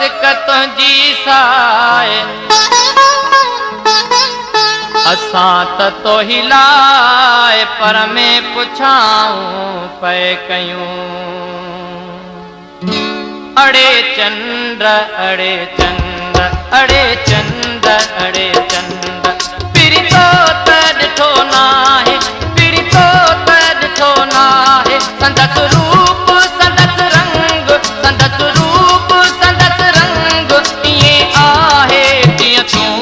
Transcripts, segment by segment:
सिक तुंहिंजी साए असां त तोही लाइ पर में पुछाऊं पए कयूं अड़े चंद्र अड़े चंद्र अड़े चंद्र अड़े चंद्र पिरी तो त ॾिठो नाहे पिरी तो त ॾिठो नाहे संदस रूप संदस रंग संदस रूप संदस रंग ईअं आहे जीअं तूं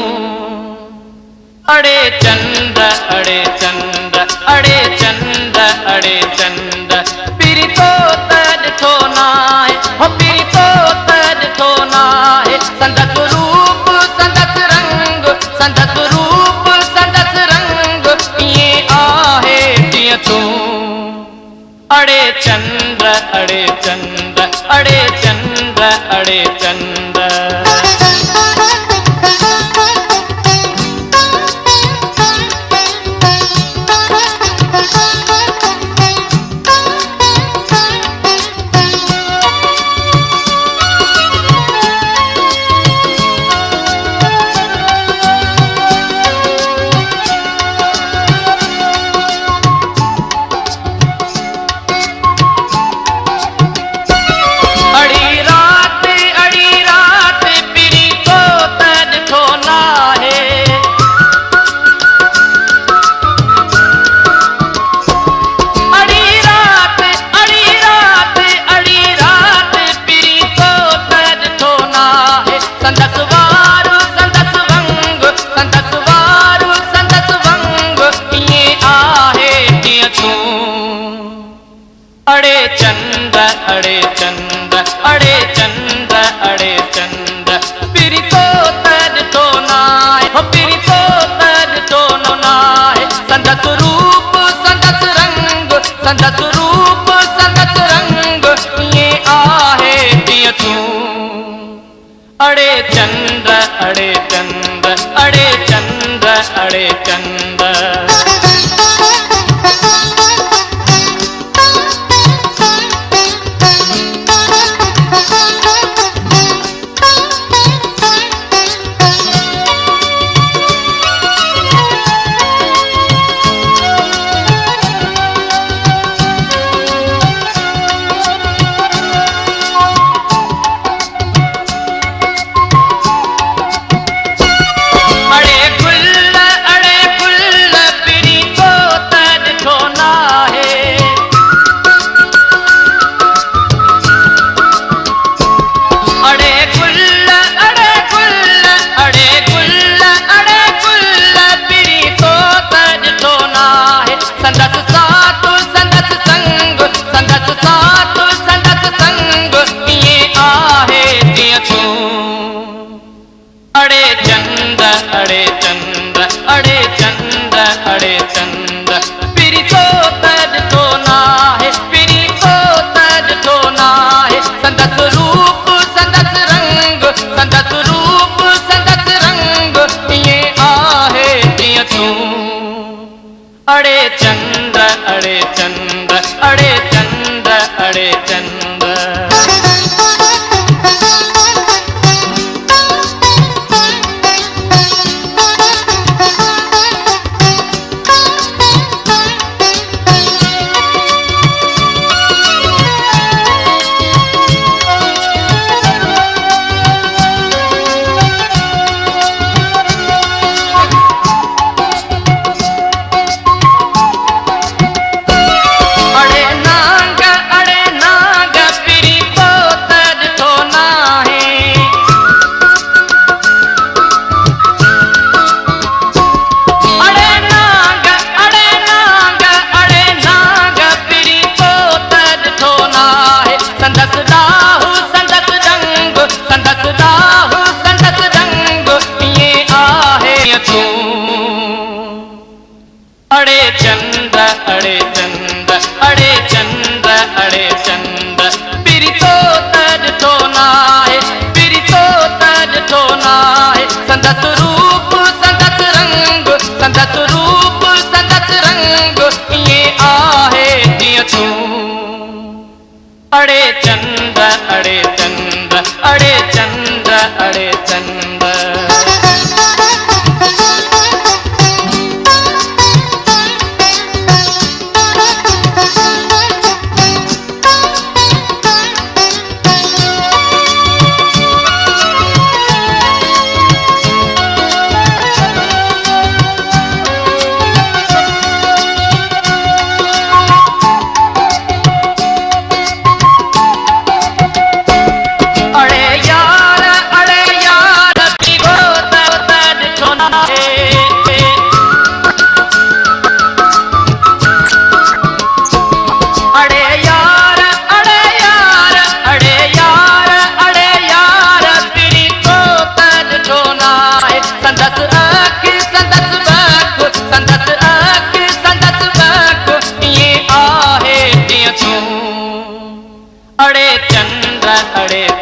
अड़े चंद्र अड़े चंद्र अड़े चंद्र अड़े चंद्र पिरी तो त ॾिठो नाहे हो पिरी तो त ॾिठो नाहे संदस रूप संदस रंग संदस रूप संदस रंग ईअं आहे जीअं तूं अड़े चंद्र अड़े चंद्र अड़े चंद्र अड़े चंद्र अड़े चंद्र अड़े चंद्र अड़े चंद्र अड़े चंद्र पिरी तो त ॾिठो नाहे हो पिरी तो त ॾिठो नाहे संदस रूप संदस रंग संदस रूप संदस रंग ईअं आहे जीअं तूं अड़े चंद्र अड़े चंद्र अड़े चंद्र अड़े चंद्र अड़े